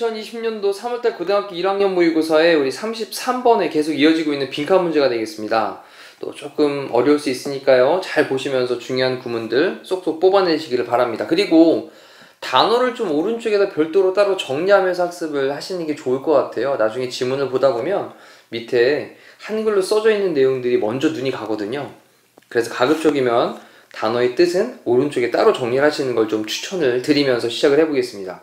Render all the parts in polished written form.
2020년도 3월달 고등학교 1학년 모의고사에 우리 33번에 계속 이어지고 있는 빈칸 문제가 되겠습니다. 또 조금 어려울 수 있으니까요. 잘 보시면서 중요한 구문들 쏙쏙 뽑아내시기를 바랍니다. 그리고 단어를 좀 오른쪽에다 별도로 따로 정리하면서 학습을 하시는 게 좋을 것 같아요. 나중에 지문을 보다 보면 밑에 한글로 써져 있는 내용들이 먼저 눈이 가거든요. 그래서 가급적이면 단어의 뜻은 오른쪽에 따로 정리를 하시는 걸 좀 추천을 드리면서 시작을 해보겠습니다.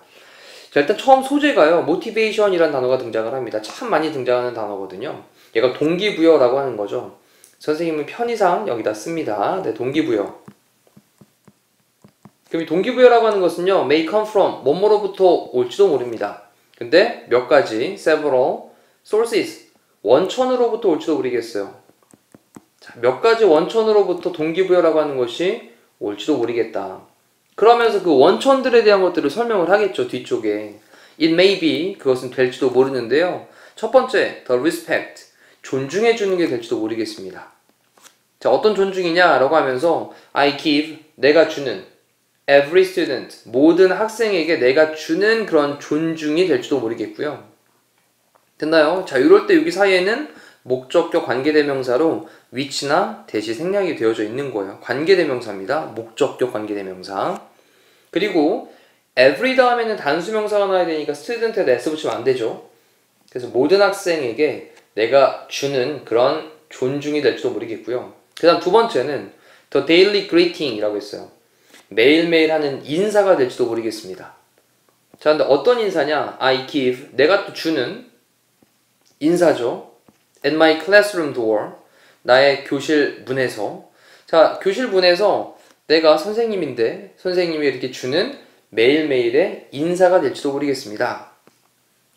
자, 일단 처음 소재가요, motivation이라는 단어가 등장을 합니다. 참 많이 등장하는 단어거든요. 얘가 동기부여라고 하는 거죠. 선생님은 편의상 여기다 씁니다. 네, 동기부여. 그럼 이 동기부여라고 하는 것은요, may come from, 뭐뭐로부터 올지도 모릅니다. 근데 몇 가지, several sources, 원천으로부터 올지도 모르겠어요. 자, 몇 가지 원천으로부터 동기부여라고 하는 것이 올지도 모르겠다. 그러면서 그 원천들에 대한 것들을 설명을 하겠죠, 뒤쪽에. It may be, 그것은 될지도 모르는데요. 첫 번째, the respect, 존중해주는 게 될지도 모르겠습니다. 자, 어떤 존중이냐라고 하면서 I give, 내가 주는, every student, 모든 학생에게 내가 주는 그런 존중이 될지도 모르겠고요. 됐나요? 자, 이럴 때 여기 사이에는 목적격 관계대명사로 which나 that이 생략이 되어져 있는 거예요. 관계대명사입니다. 목적격 관계대명사. 그리고 every 다음에는 단수명사가 나와야 되니까 student에다 s 붙이면 안 되죠. 그래서 모든 학생에게 내가 주는 그런 존중이 될지도 모르겠고요. 그 다음 두 번째는 the daily greeting이라고 했어요. 매일매일 하는 인사가 될지도 모르겠습니다. 자, 근데 어떤 인사냐? I give, 내가 또 주는 인사죠. At my classroom door, 나의 교실 문에서. 자, 교실 문에서 내가 선생님인데 선생님이 이렇게 주는 매일매일의 인사가 될지도 모르겠습니다.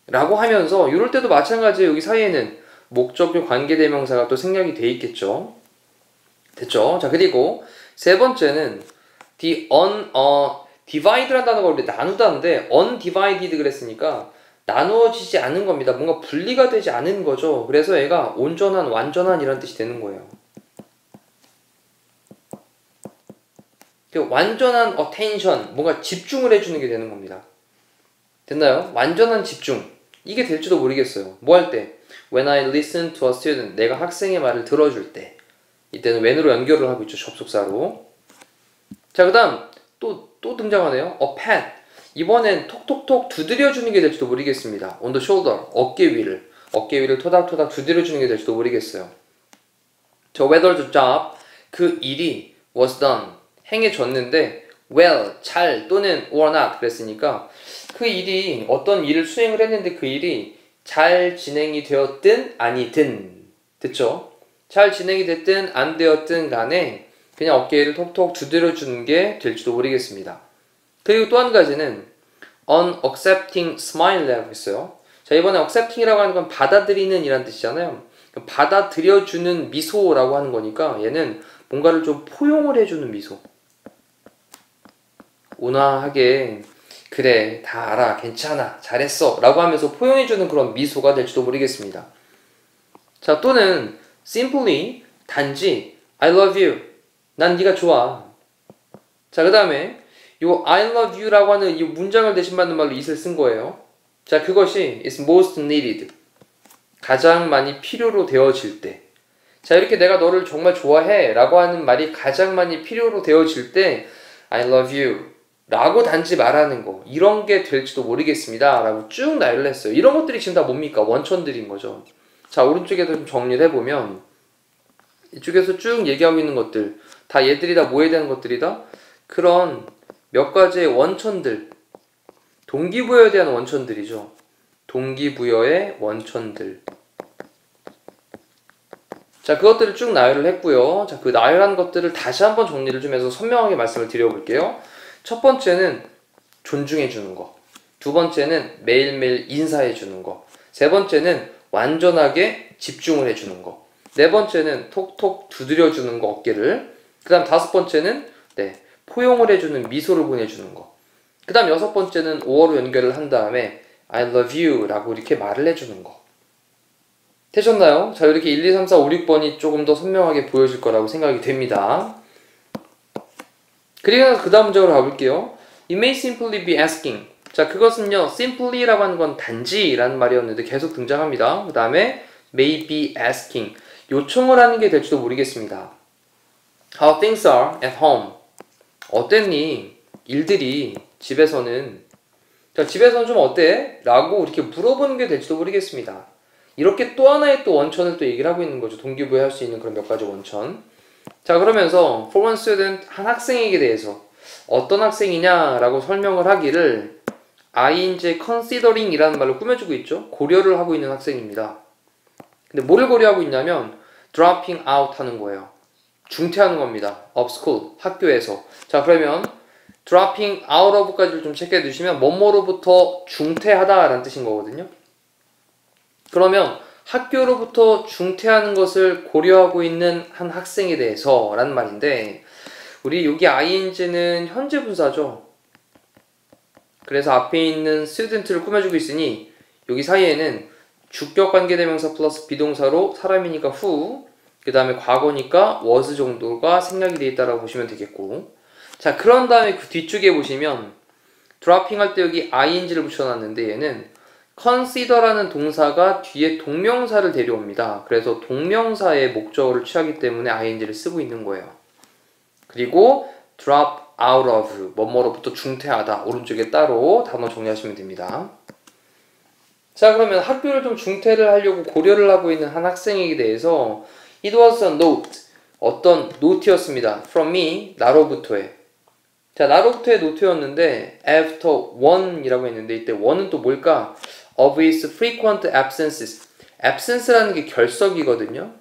라고 하면서 이럴 때도 마찬가지예요. 여기 사이에는 목적격 관계대명사가 또 생략이 돼 있겠죠. 됐죠? 자, 그리고 세 번째는 divide라는 단어가 우리 나누다인데 undivided 그랬으니까 나누어지지 않은 겁니다. 뭔가 분리가 되지 않은 거죠. 그래서 얘가 온전한, 완전한 이런 뜻이 되는 거예요. 완전한 attention, 뭔가 집중을 해주는 게 되는 겁니다. 됐나요? 완전한 집중. 이게 될지도 모르겠어요. 뭐 할 때? When I listen to a student, 내가 학생의 말을 들어줄 때. 이때는 when으로 연결을 하고 있죠. 접속사로. 자, 그 다음 또 등장하네요. a pat. 이번엔 톡톡톡 두드려주는 게 될지도 모르겠습니다. on the shoulder, 어깨 위를 토닥토닥 두드려주는 게 될지도 모르겠어요. 저 whether the job, 그 일이 was done, 행해졌는데 well, 잘 또는 or not 그랬으니까 그 일이 어떤 일을 수행을 했는데 그 일이 잘 진행이 되었든 아니든, 됐죠? 잘 진행이 됐든 안 되었든 간에 그냥 어깨를 톡톡 두드려주는 게 될지도 모르겠습니다. 그리고 또 한 가지는 unaccepting smile이라고 했어요. 자, 이번에 accepting이라고 하는 건 받아들이는 이란 뜻이잖아요. 받아들여주는 미소라고 하는 거니까 얘는 뭔가를 좀 포용을 해주는 미소. 온화하게 그래, 다 알아, 괜찮아, 잘했어 라고 하면서 포용해주는 그런 미소가 될지도 모르겠습니다. 자, 또는 simply, 단지 I love you, 난 네가 좋아. 자, 그 다음에 이 I love you라고 하는 이 문장을 대신받는 말로 it을 쓴 거예요. 자, 그것이 is most needed, 가장 많이 필요로 되어질 때. 자, 이렇게 내가 너를 정말 좋아해 라고 하는 말이 가장 많이 필요로 되어질 때 I love you 라고 단지 말하는 거, 이런 게 될지도 모르겠습니다 라고 쭉 나열을 했어요. 이런 것들이 지금 다 뭡니까? 원천들인 거죠. 자, 오른쪽에도 좀 정리를 해보면 이쪽에서 쭉 얘기하고 있는 것들 다 얘들이 다 뭐에 대한 것들이다? 그런 몇 가지의 원천들, 동기부여에 대한 원천들이죠. 동기부여의 원천들. 자, 그것들을 쭉 나열을 했고요. 자, 그 나열한 것들을 다시 한번 정리를 좀 해서 선명하게 말씀을 드려볼게요. 첫 번째는 존중해주는 거. 두 번째는 매일매일 인사해주는 거. 세 번째는 완전하게 집중을 해주는 거. 네 번째는 톡톡 두드려주는 거, 어깨를. 그 다음 다섯 번째는 포용을 해주는 미소를 보내주는 거. 그 다음 여섯 번째는 오어로 연결을 한 다음에 I love you 라고 이렇게 말을 해주는 거. 되셨나요? 자, 이렇게 1, 2, 3, 4, 5, 6번이 조금 더 선명하게 보여질 거라고 생각이 됩니다. 그리고 그 다음 문장으로 가볼게요. You may simply be asking. 자, 그것은요, simply라고 하는 건 단지라는 말이었는데 계속 등장합니다. 그 다음에 may be asking, 요청을 하는 게 될지도 모르겠습니다. How things are at home. 어땠니? 일들이 집에서는. 자, 집에서는 좀 어때? 라고 이렇게 물어보는 게 될지도 모르겠습니다. 이렇게 또 하나의 또 원천을 또 얘기를 하고 있는 거죠. 동기부여할 수 있는 그런 몇 가지 원천. 자, 그러면서 for one student, 한 학생에게 대해서 어떤 학생이냐라고 설명을 하기를 ing의 considering 이라는 말로 꾸며주고 있죠. 고려를 하고 있는 학생입니다. 근데 뭐를 고려하고 있냐면 dropping out 하는 거예요. 중퇴하는 겁니다. of school, 학교에서. 자, 그러면 dropping out of까지를 좀 체크해 두시면 뭐뭐로부터 중퇴하다 라는 뜻인 거거든요. 그러면 학교로부터 중퇴하는 것을 고려하고 있는 한 학생에 대해서 라는 말인데, 우리 여기 ing는 현재 분사죠. 그래서 앞에 있는 student를 꾸며주고 있으니 여기 사이에는 주격 관계대명사 플러스 비동사로 사람이니까 who, 그 다음에 과거니까 was 정도가 생략이 되어 있다고 보시면 되겠고, 자, 그런 다음에 그 뒤쪽에 보시면 dropping 할 때 여기 ing를 붙여놨는데 얘는 consider라는 동사가 뒤에 동명사를 데려옵니다. 그래서 동명사의 목적어를 취하기 때문에 ing를 쓰고 있는 거예요. 그리고 drop out of, 뭐뭐로부터 중퇴하다, 오른쪽에 따로 단어 정리하시면 됩니다. 자, 그러면 학교를 좀 중퇴를 하려고 고려를 하고 있는 한 학생에게 대해서 it was a note, 어떤 노트였습니다. from me, 나로부터의. 자, 나로부터의 노트였는데 after one이라고 했는데 이때 one은 또 뭘까? of his frequent absences. absence라는 게 결석이거든요.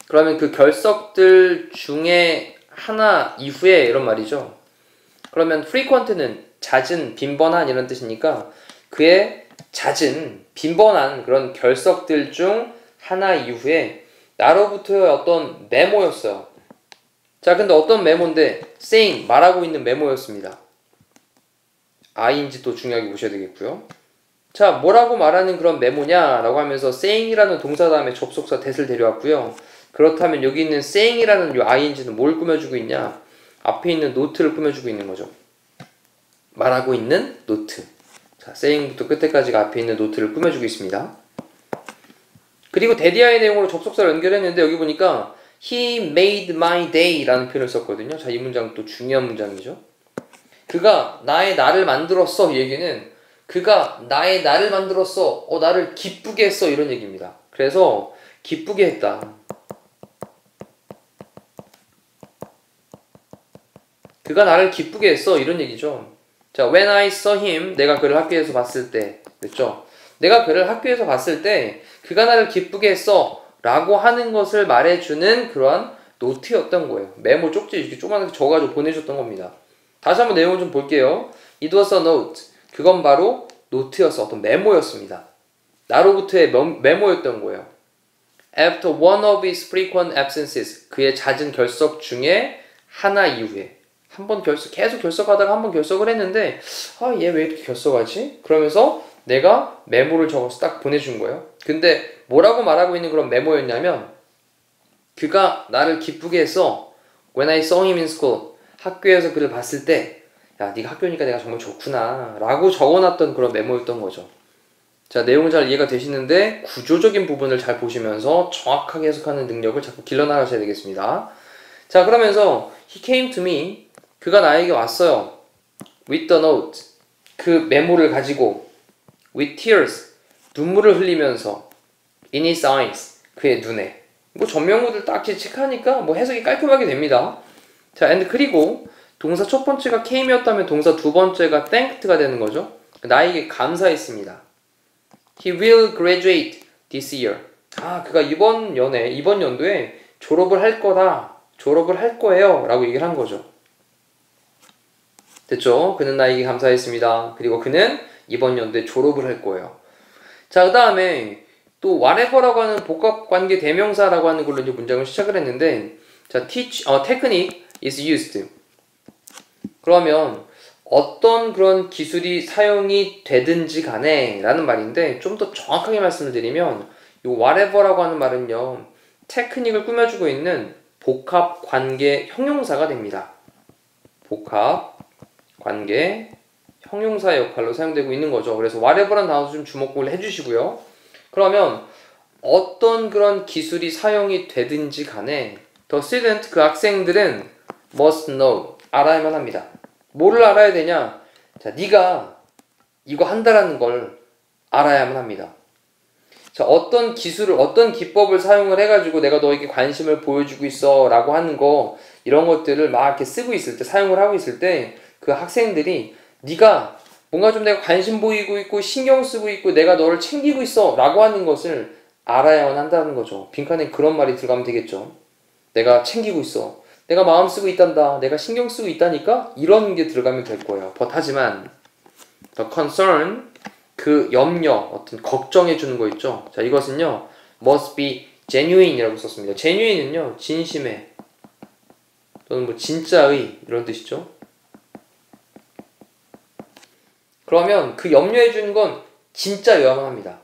그러면 그 결석들 중에 하나 이후에 이런 말이죠. 그러면 frequent는 잦은, 빈번한 이런 뜻이니까 그의 잦은, 빈번한 그런 결석들 중 하나 이후에 나로부터의 어떤 메모였어요. 자, 근데 어떤 메모인데 saying, 말하고 있는 메모였습니다. ing또 중요하게 보셔야 되겠고요. 자, 뭐라고 말하는 그런 메모냐라고 하면서 saying이라는 동사 다음에 접속사 that을 데려왔고요. 그렇다면 여기 있는 saying이라는 이 ing는 뭘 꾸며주고 있냐? 앞에 있는 노트를 꾸며주고 있는 거죠. 말하고 있는 노트. 자, saying부터 끝에까지가 앞에 있는 노트를 꾸며주고 있습니다. 그리고 데디아의 내용으로 접속사를 연결했는데 여기 보니까 He made my day 라는 표현을 썼거든요. 자, 이 문장 또 중요한 문장이죠. 그가 나의 날을 만들었어. 이 얘기는 그가 나의 날을 만들었어. 나를 기쁘게 했어. 이런 얘기입니다. 그래서 기쁘게 했다. 그가 나를 기쁘게 했어. 이런 얘기죠. 자, when I saw him, 내가 그를 학교에서 봤을 때, 됐죠? 내가 그를 학교에서 봤을 때 그가 나를 기쁘게 했어 라고 하는 것을 말해주는 그러한 노트였던 거예요. 메모 쪽지 이렇게 조그맣게 적어가지고 보내줬던 겁니다. 다시 한번 내용을 좀 볼게요. It was a note. 그건 바로 노트였어. 어떤 메모였습니다. 나로부터의 메모였던 거예요. After one of his frequent absences. 그의 잦은 결석 중에 하나 이후에. 한 번 계속 결석하다가 한 번 결석을 했는데 얘 왜 이렇게 결석하지? 그러면서 내가 메모를 적어서 딱 보내준 거예요. 근데 뭐라고 말하고 있는 그런 메모였냐면 그가 나를 기쁘게 했어. When I saw him in school. 학교에서 그를 봤을 때 야, 네가 학교니까 내가 정말 좋구나 라고 적어놨던 그런 메모였던 거죠. 자, 내용 잘 이해가 되시는데 구조적인 부분을 잘 보시면서 정확하게 해석하는 능력을 자꾸 길러나가셔야 되겠습니다. 자, 그러면서 He came to me. 그가 나에게 왔어요. With the note. 그 메모를 가지고 with tears. 눈물을 흘리면서 in his eyes. 그의 눈에. 뭐 전명구들 딱히 체크하니까 뭐 해석이 깔끔하게 됩니다. 자, and 그리고 동사 첫 번째가 came이었다면 동사 두 번째가 thanked가 되는 거죠. 나에게 감사했습니다. He will graduate this year. 그가 이번 연도에 졸업을 할 거다. 졸업을 할 거예요. 라고 얘기를 한 거죠. 됐죠? 그는 나에게 감사했습니다. 그리고 그는 이번 연도에 졸업을 할 거예요. 자, 그 다음에 또 whatever라고 하는 복합관계 대명사라고 하는 걸로 이제 문장을 시작을 했는데, 자, technique is used. 그러면 어떤 그런 기술이 사용이 되든지 간에 라는 말인데, 좀 더 정확하게 말씀을 드리면 이 whatever라고 하는 말은요, 테크닉을 꾸며주고 있는 복합관계 형용사가 됩니다. 복합관계 형용사의 역할로 사용되고 있는 거죠. 그래서 whatever란 단어도 좀 주목을 해주시고요. 그러면 어떤 그런 기술이 사용이 되든지 간에 the student, 그 학생들은 must know, 알아야만 합니다. 뭐를 알아야 되냐? 자, 네가 이거 한다라는 걸 알아야만 합니다. 자, 어떤 기술을, 어떤 기법을 사용을 해가지고 내가 너에게 관심을 보여주고 있어 라고 하는 거, 이런 것들을 막 이렇게 쓰고 있을 때, 사용을 하고 있을 때 그 학생들이 네가 뭔가 좀 내가 관심 보이고 있고 신경 쓰고 있고 내가 너를 챙기고 있어 라고 하는 것을 알아야만 한다는 거죠. 빈칸에 그런 말이 들어가면 되겠죠. 내가 챙기고 있어, 내가 마음 쓰고 있단다, 내가 신경 쓰고 있다니까, 이런 게 들어가면 될 거예요. 하지만 the concern, 그 염려, 어떤 걱정해 주는 거 있죠. 자, 이것은요 must be genuine 이라고 썼습니다. genuine은요 진심의 또는 뭐 진짜의 이런 뜻이죠. 그러면 그 염려해 주는 건 진짜여야만 합니다.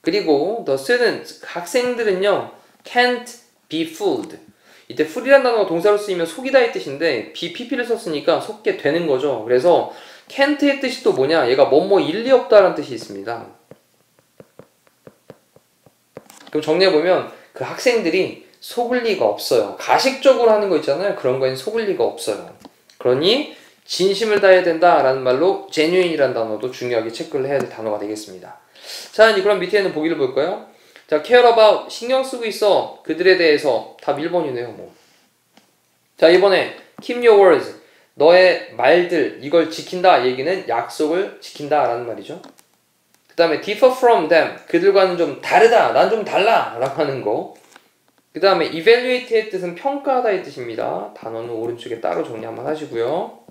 그리고 the students, 학생들은요 can't be fooled. 이때 fool이라는 단어가 동사로 쓰이면 속이다 의 뜻인데 be pp를 썼으니까 속게 되는 거죠. 그래서 can't의 뜻이 또 뭐냐? 얘가 뭐뭐 일리 없다라는 뜻이 있습니다. 그럼 정리해보면 그 학생들이 속을 리가 없어요. 가식적으로 하는 거 있잖아요. 그런 거에는 속을 리가 없어요. 그러니 진심을 다해야 된다라는 말로 genuine이라는 단어도 중요하게 체크를 해야 될 단어가 되겠습니다. 자, 이제 그럼 밑에 있는 보기를 볼까요? 자, care about, 신경 쓰고 있어. 그들에 대해서 답 1번이네요. 뭐. 자, 이번에 keep your words, 너의 말들, 이걸 지킨다 얘기는 약속을 지킨다 라는 말이죠. 그 다음에 differ from them, 그들과는 좀 다르다, 난 좀 달라 라고 하는 거. 그 다음에 evaluate의 뜻은 평가하다의 뜻입니다. 단어는 오른쪽에 따로 정리 한번 하시고요.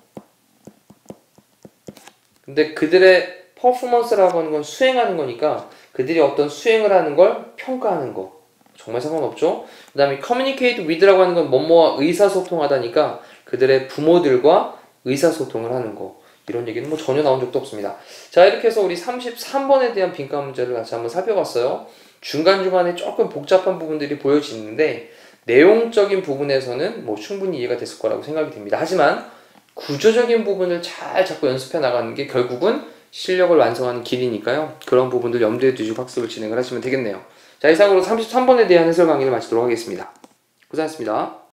근데 그들의 퍼포먼스라고 하는 건 수행하는 거니까 그들이 어떤 수행을 하는 걸 평가하는 거 정말 상관없죠. 그 다음에 communicate with라고 하는 건 뭐뭐와 의사소통하다니까 그들의 부모들과 의사소통을 하는 거, 이런 얘기는 뭐 전혀 나온 적도 없습니다. 자, 이렇게 해서 우리 33번에 대한 빈칸 문제를 같이 한번 살펴봤어요. 중간중간에 조금 복잡한 부분들이 보여지는데 내용적인 부분에서는 뭐 충분히 이해가 됐을 거라고 생각이 됩니다. 하지만 구조적인 부분을 잘 자꾸 연습해 나가는 게 결국은 실력을 완성하는 길이니까요. 그런 부분들 염두에 두시고 학습을 진행을 하시면 되겠네요. 자, 이상으로 33번에 대한 해설 강의를 마치도록 하겠습니다. 고생하셨습니다.